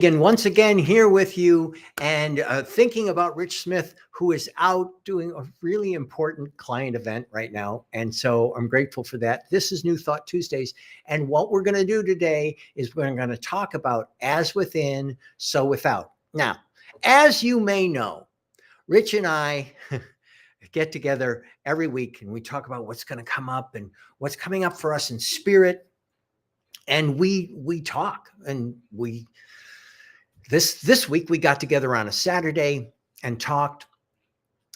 Again, once again, here with you and thinking about Rich Smith, who is out doing a really important client event right now. And so I'm grateful for that. This is New Thought Tuesdays. And what we're going to do today is we're going to talk about as within, so without. Now, as you may know, Rich and I get together every week and we talk about what's going to come up and what's coming up for us in spirit. And we talk and this week we got together on a Saturday and talked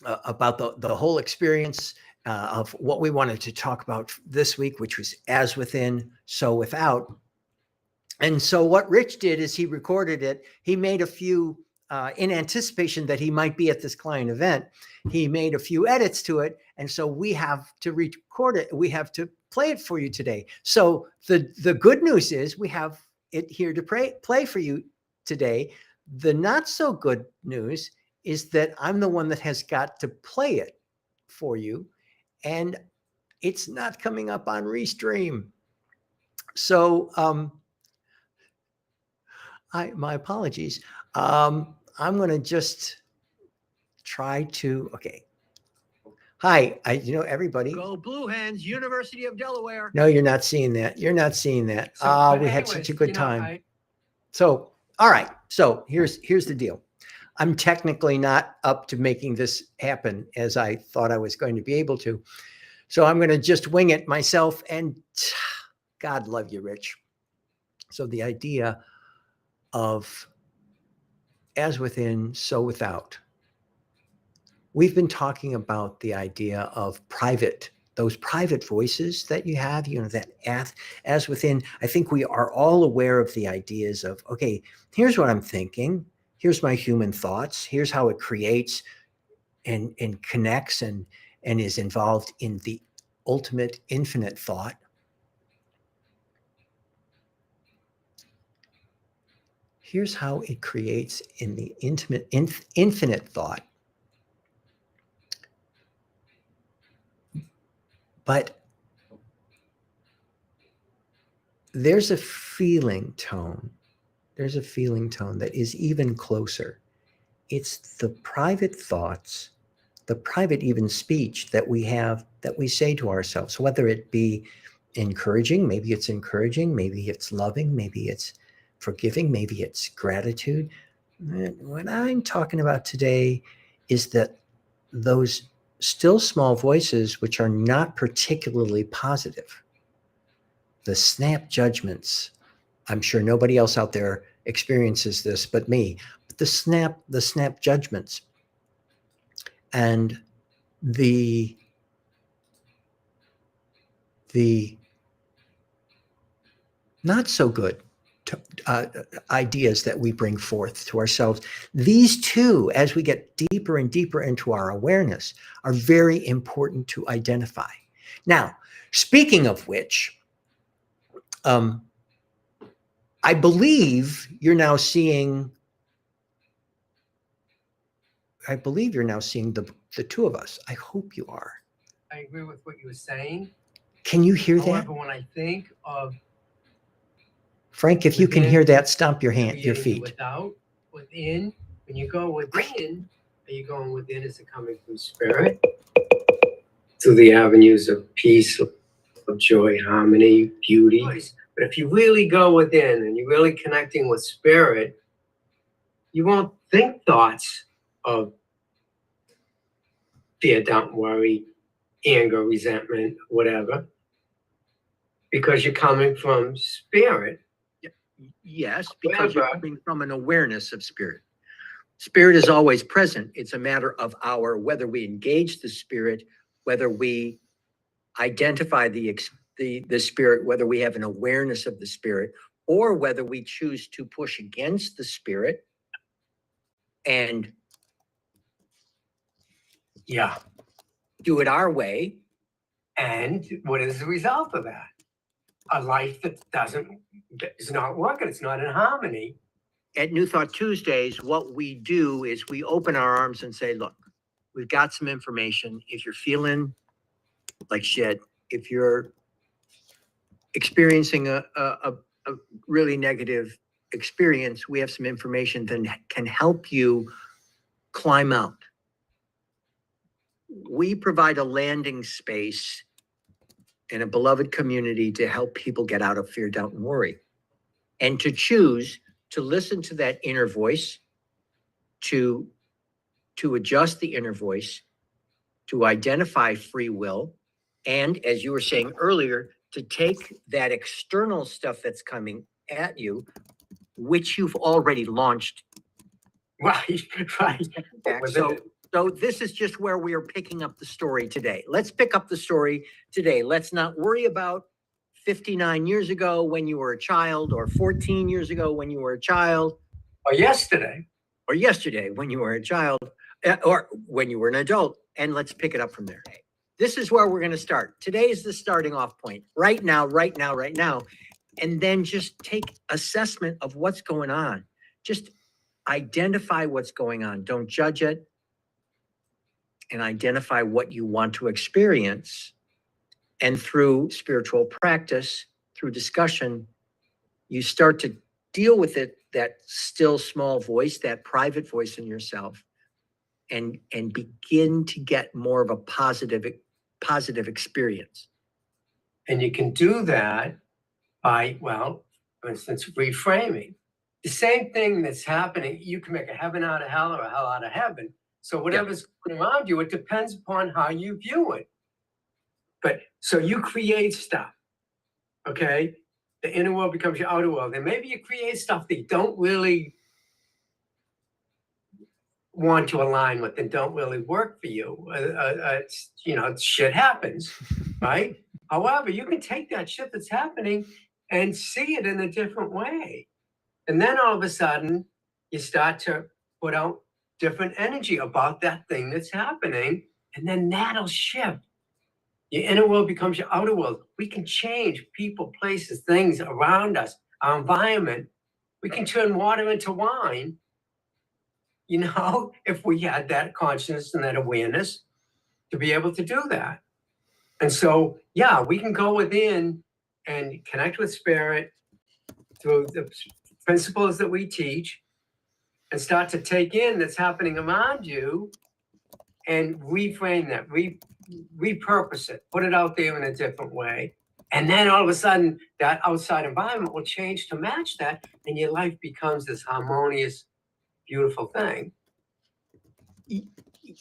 about the whole experience of what we wanted to talk about this week, which was as within, so without. And so what Rich did is he recorded it. He made a few, in anticipation that he might be at this client event, he made a few edits to it. And so we have to record it. We have to play it for you today. So the good news is we have it here to play for you today. The not so good news is that I'm the one that has got to play it for you, and it's not coming up on Restream. So my apologies. I'm going to just try to, okay. Hi, everybody. Go Blue Hens, University of Delaware. No, you're not seeing that. You're not seeing that. So, we had such a good time. So, all right. So here's the deal. I'm technically not up to making this happen as I thought I was going to be able to. So I'm going to just wing it myself, and God love you, Rich. So the idea of as within, so without. We've been talking about the idea of those private voices that you have, that as within. I think we are all aware of the ideas of, okay, here's what I'm thinking. Here's my human thoughts. Here's how it creates and connects and is involved in the ultimate infinite thought. Here's how it creates in the infinite thought. But there's a feeling tone. There's a feeling tone that is even closer. It's the private thoughts, the private even speech that we have, that we say to ourselves, whether it be encouraging, maybe it's loving, maybe it's forgiving, maybe it's gratitude. What I'm talking about today is that those still small voices, which are not particularly positive, the snap judgments. I'm sure nobody else out there experiences this but me. But the snap judgments and the not so good ideas that we bring forth to ourselves. These two, as we get deeper and deeper into our awareness, are very important to identify. Now, speaking of which, I believe you're now seeing the two of us. I hope you are. I agree with what you were saying. Can you hear that? However, when I think of Frank, if you can hear that, stomp your feet. Without, within, when you go within, are you going within? Is it coming from spirit? Through the avenues of peace, of joy, harmony, beauty. But if you really go within and you're really connecting with spirit, you won't think thoughts of fear, doubt, worry, anger, resentment, whatever, because you're coming from spirit. Yes, because you're coming from an awareness of spirit. Spirit is always present. It's a matter of whether we engage the spirit, whether we identify the spirit, whether we have an awareness of the spirit, or whether we choose to push against the spirit and do it our way. And what is the result of that? A life that is not working. It's not in harmony. At New Thought Tuesdays, what we do is we open our arms and say, look, we've got some information. If you're feeling like shit, if you're experiencing a really negative experience, we have some information that can help you climb out. We provide a landing space and a beloved community to help people get out of fear, doubt, and worry, and to choose to listen to that inner voice, to adjust the inner voice, to identify free will, and as you were saying earlier, to take that external stuff that's coming at you, which you've already launched. Right, right. Back. So this is just where we are picking up the story today. Let's pick up the story today. Let's not worry about 59 years ago when you were a child, or 14 years ago when you were a child, Or yesterday. or yesterday when you were a child, or when you were an adult, and let's pick it up from there. This is where we're going to start. Today is the starting off point. Right now. And then just take assessment of what's going on. Just identify what's going on. Don't judge it. And identify what you want to experience. And through spiritual practice, through discussion, you start to deal with it, that still small voice, that private voice in yourself, and begin to get more of a positive experience. And you can do that by, well, for instance, reframing. The same thing that's happening, you can make a heaven out of hell or a hell out of heaven. So whatever's going around you, it depends upon how you view it. But so you create stuff, okay? The inner world becomes your outer world. And maybe you create stuff that you don't really want to align with and don't really work for you. Shit happens, right? However, you can take that shit that's happening and see it in a different way. And then all of a sudden, you start to put out different energy about that thing that's happening. And then that'll shift. Your inner world becomes your outer world. We can change people, places, things around us, our environment. We can turn water into wine, if we had that consciousness and that awareness to be able to do that. And so, yeah, we can go within and connect with spirit through the principles that we teach and start to take in that's happening around you and reframe that, repurpose it, put it out there in a different way. And then all of a sudden, that outside environment will change to match that, and your life becomes this harmonious, beautiful thing.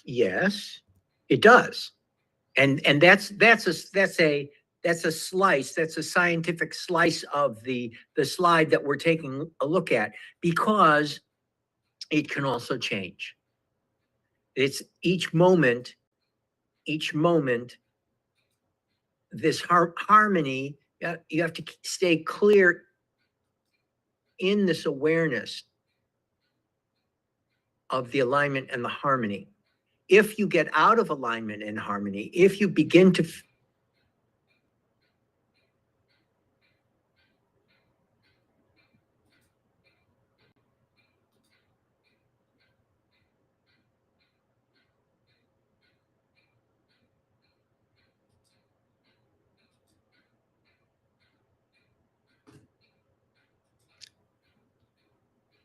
Yes, it does. And that's a slice, that's a scientific slice of the slide that we're taking a look at, because it can also change. It's each moment, this harmony, you have to stay clear in this awareness of the alignment and the harmony. If you get out of alignment and harmony, if you begin to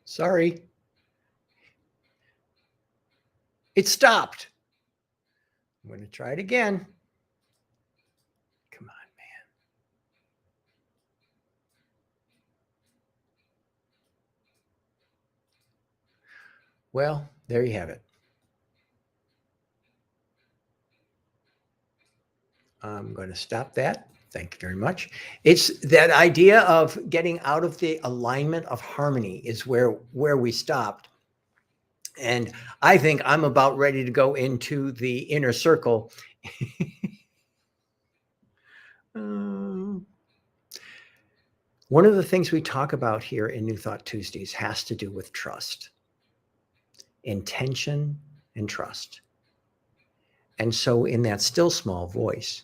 Sorry. It stopped. I'm going to try it again. Come on, man. Well, there you have it. I'm going to stop that. Thank you very much. It's that idea of getting out of the alignment of harmony is where we stopped. And I think I'm about ready to go into the inner circle. One of the things we talk about here in New Thought Tuesdays has to do with trust, intention, and trust. And so in that still small voice,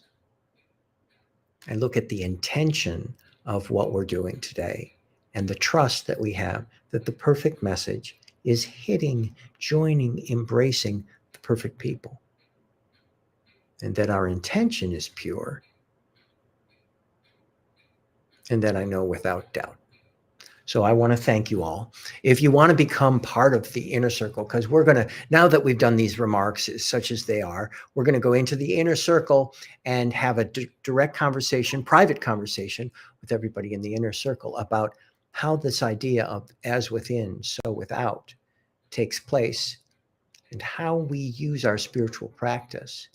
I look at the intention of what we're doing today and the trust that we have that the perfect message is hitting, joining, embracing the perfect people. And that our intention is pure. And that I know without doubt So I want to thank you all. If you want to become part of the inner circle, because we're going to, now that we've done these remarks, such as they are, we're going to go into the inner circle and have a direct conversation, private conversation with everybody in the inner circle about how this idea of as within, so without takes place, and how we use our spiritual practice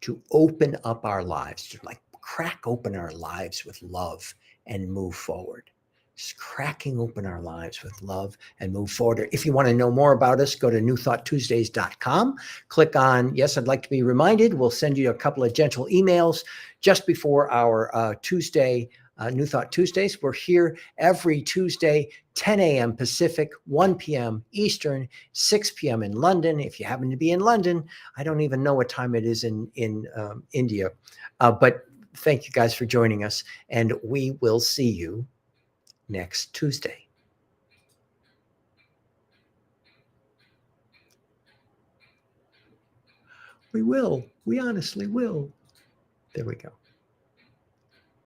to open up our lives, to like crack open our lives with love and move forward. Just cracking open our lives with love and move forward. If you want to know more about us, go to newthoughttuesdays.com. Click on, yes, I'd like to be reminded. We'll send you a couple of gentle emails just before our Tuesday, New Thought Tuesdays. We're here every Tuesday, 10 a.m. Pacific, 1 p.m. Eastern, 6 p.m. in London. If you happen to be in London, I don't even know what time it is in India. But thank you guys for joining us, and we will see you next Tuesday. We will. We honestly will. There we go.